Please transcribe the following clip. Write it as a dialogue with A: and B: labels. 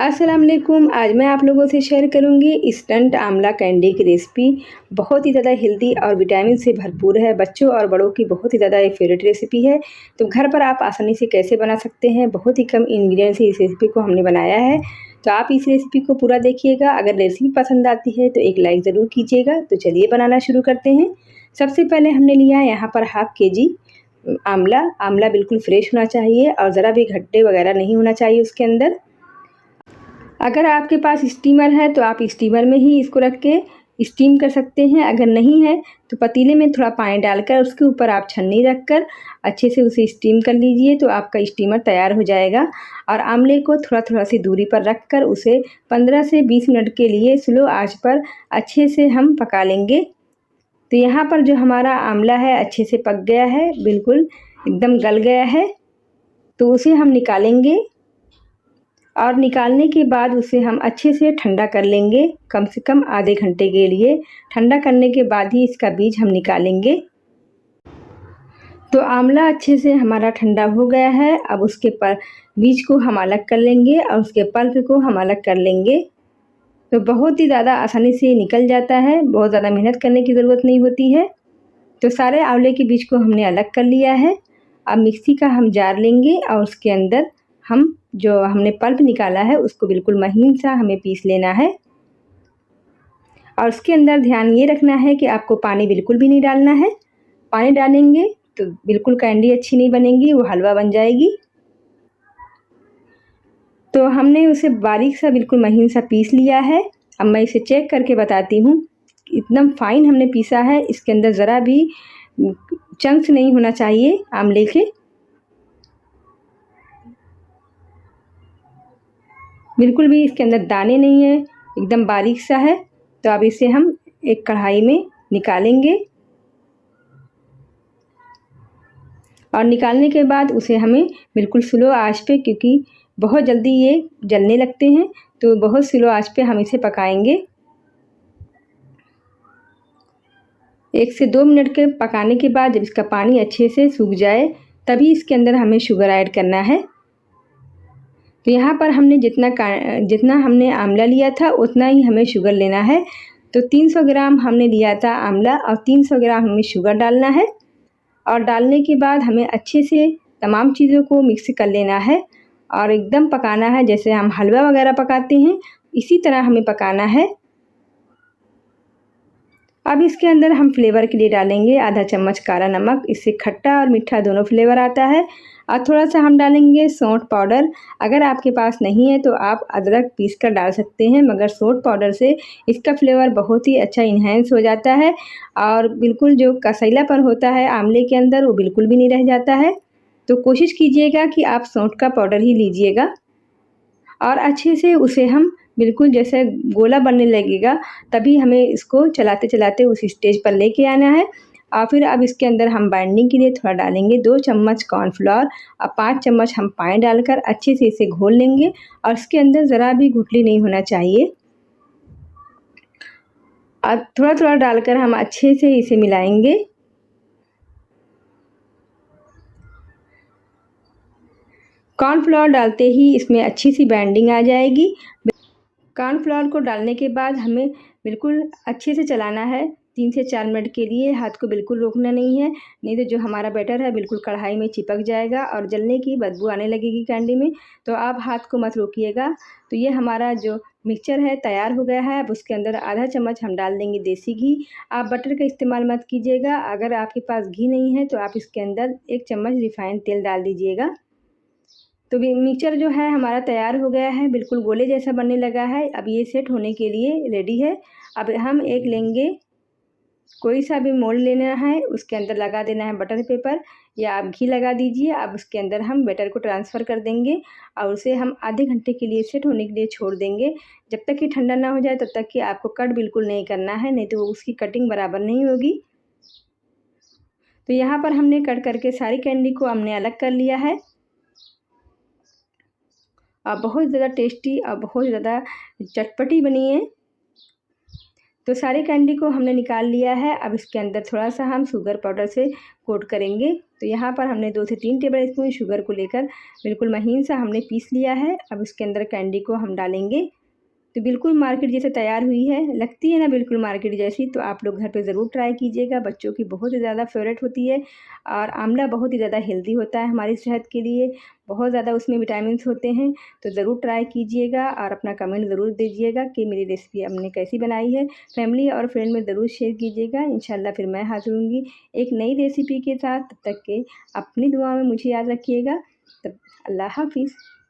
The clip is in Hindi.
A: अस्सलाम वालेकुम। आज मैं आप लोगों से शेयर करूंगी इंस्टेंट आंवला कैंडी की रेसिपी। बहुत ही ज़्यादा हेल्दी और विटामिन से भरपूर है। बच्चों और बड़ों की बहुत ही ज़्यादा एक फेवरेट रेसिपी है। तो घर पर आप आसानी से कैसे बना सकते हैं, बहुत ही कम इंग्रेडिएंट्स से इस रेसिपी को हमने बनाया है। तो आप इस रेसिपी को पूरा देखिएगा। अगर रेसिपी पसंद आती है तो एक लाइक ज़रूर कीजिएगा। तो चलिए बनाना शुरू करते हैं। सबसे पहले हमने लिया है यहाँ पर हाफ केजी आंवला। आंवला बिल्कुल फ्रेश होना चाहिए और ज़रा भी खट्टे वगैरह नहीं होना चाहिए उसके अंदर। अगर आपके पास स्टीमर है तो आप स्टीमर में ही इसको रख के स्टीम कर सकते हैं। अगर नहीं है तो पतीले में थोड़ा पानी डालकर उसके ऊपर आप छन्नी रख कर अच्छे से उसे स्टीम कर लीजिए, तो आपका स्टीमर तैयार हो जाएगा। और आंवले को थोड़ा थोड़ा सी दूरी पर रख कर उसे 15 से 20 मिनट के लिए स्लो आंच पर अच्छे से हम पका लेंगे। तो यहाँ पर जो हमारा आंवला है अच्छे से पक गया है, बिल्कुल एकदम गल गया है। तो उसे हम निकालेंगे और निकालने के बाद उसे हम अच्छे से ठंडा कर लेंगे, कम से कम आधे घंटे के लिए। ठंडा करने के बाद ही इसका बीज हम निकालेंगे। तो आंवला अच्छे से हमारा ठंडा हो गया है। अब उसके बीज को हम अलग कर लेंगे और उसके पल्प को हम अलग कर लेंगे। तो बहुत ही ज़्यादा आसानी से निकल जाता है, बहुत ज़्यादा मेहनत करने की ज़रूरत नहीं होती है। तो सारे आंवले के बीज को हमने अलग कर लिया है। अब मिक्सी का हम जार लेंगे और उसके अंदर हम जो हमने पल्प निकाला है उसको बिल्कुल महीन सा हमें पीस लेना है। और उसके अंदर ध्यान ये रखना है कि आपको पानी बिल्कुल भी नहीं डालना है। पानी डालेंगे तो बिल्कुल कैंडी अच्छी नहीं बनेगी, वो हलवा बन जाएगी। तो हमने उसे बारीक सा बिल्कुल महीन सा पीस लिया है। अब मैं इसे चेक करके बताती हूँ। एकदम फाइन हमने पीसा है। इसके अंदर ज़रा भी चंक्स नहीं होना चाहिए आंवले के। बिल्कुल भी इसके अंदर दाने नहीं है, एकदम बारीक सा है। तो अब इसे हम एक कढ़ाई में निकालेंगे और निकालने के बाद उसे हमें बिल्कुल स्लो आंच पे, क्योंकि बहुत जल्दी ये जलने लगते हैं, तो बहुत स्लो आंच पे हम इसे पकाएंगे। 1 से 2 मिनट के पकाने के बाद जब इसका पानी अच्छे से सूख जाए तभी इसके अंदर हमें शुगर ऐड करना है। तो यहाँ पर हमने जितना हमने आंवला लिया था उतना ही हमें शुगर लेना है। तो 300 ग्राम हमने लिया था आंवला और 300 ग्राम हमें शुगर डालना है। और डालने के बाद हमें अच्छे से तमाम चीज़ों को मिक्स कर लेना है और एकदम पकाना है, जैसे हम हलवा वगैरह पकाते हैं इसी तरह हमें पकाना है। अब इसके अंदर हम फ्लेवर के लिए डालेंगे आधा चम्मच काला नमक। इससे खट्टा और मीठा दोनों फ्लेवर आता है। और थोड़ा सा हम डालेंगे सौंठ पाउडर। अगर आपके पास नहीं है तो आप अदरक पीस कर डाल सकते हैं, मगर सौंठ पाउडर से इसका फ्लेवर बहुत ही अच्छा इन्हेंस हो जाता है और बिल्कुल जो कसैलापन होता है आंवले के अंदर वो बिल्कुल भी नहीं रह जाता है। तो कोशिश कीजिएगा कि आप सौंठ का पाउडर ही लीजिएगा। और अच्छे से उसे हम बिल्कुल जैसे गोला बनने लगेगा तभी हमें इसको चलाते चलाते उस स्टेज पर लेके आना है। और फिर अब इसके अंदर हम बाइंडिंग के लिए थोड़ा डालेंगे 2 चम्मच कॉर्नफ्लोर और 5 चम्मच हम पानी डालकर अच्छे से इसे घोल लेंगे। और इसके अंदर ज़रा भी गुठली नहीं होना चाहिए। और थोड़ा थोड़ा डालकर हम अच्छे से इसे मिलाएंगे। कॉर्नफ्लोर डालते ही इसमें अच्छी सी बाइंडिंग आ जाएगी। कॉर्नफ्लोर को डालने के बाद हमें बिल्कुल अच्छे से चलाना है 3 से 4 मिनट के लिए। हाथ को बिल्कुल रोकना नहीं है, नहीं तो जो हमारा बैटर है बिल्कुल कढ़ाई में चिपक जाएगा और जलने की बदबू आने लगेगी कैंडी में। तो आप हाथ को मत रोकिएगा। तो ये हमारा जो मिक्सचर है तैयार हो गया है। अब उसके अंदर आधा चम्मच हम डाल देंगे देसी घी। आप बटर का इस्तेमाल मत कीजिएगा। अगर आपके पास घी नहीं है तो आप इसके अंदर 1 चम्मच रिफाइंड तेल डाल दीजिएगा। तो मिक्सचर जो है हमारा तैयार हो गया है, बिल्कुल गोले जैसा बनने लगा है। अब ये सेट होने के लिए रेडी है। अब हम एक लेंगे, कोई सा भी मोल्ड लेना है, उसके अंदर लगा देना है बटर पेपर या आप घी लगा दीजिए। अब उसके अंदर हम बैटर को ट्रांसफ़र कर देंगे और उसे हम आधे घंटे के लिए सेट होने के लिए छोड़ देंगे। जब तक कि ठंडा ना हो जाए तब तक कि आपको कट बिल्कुल नहीं करना है, नहीं तो उसकी कटिंग बराबर नहीं होगी। तो यहाँ पर हमने कट करके सारी कैंडी को हमने अलग कर लिया है। और बहुत ज़्यादा टेस्टी और बहुत ज़्यादा चटपटी बनी है। तो सारी कैंडी को हमने निकाल लिया है। अब इसके अंदर थोड़ा-सा हम शुगर पाउडर से कोट करेंगे। तो यहाँ पर हमने 2 से 3 टेबल स्पून शुगर को लेकर बिल्कुल महीन सा हमने पीस लिया है। अब इसके अंदर कैंडी को हम डालेंगे। तो बिल्कुल मार्केट जैसे तैयार हुई है, लगती है ना बिल्कुल मार्केट जैसी। तो आप लोग घर पे ज़रूर ट्राई कीजिएगा, बच्चों की बहुत ही ज़्यादा फ़ेवरेट होती है। और आंवला बहुत ही ज़्यादा हेल्दी होता है हमारी सेहत के लिए, बहुत ज़्यादा उसमें विटामिन्स होते हैं। तो ज़रूर ट्राई कीजिएगा और अपना कमेंट ज़रूर दीजिएगा कि मेरी रेसिपी आपने कैसी बनाई है। फैमिली और फ्रेंड में ज़रूर शेयर कीजिएगा। इंशाल्लाह फिर मैं हाज़िर होंगी एक नई रेसिपी के साथ। तब तक के अपनी दुआ में मुझे याद रखिएगा। तब अल्लाह हाफ़िज़।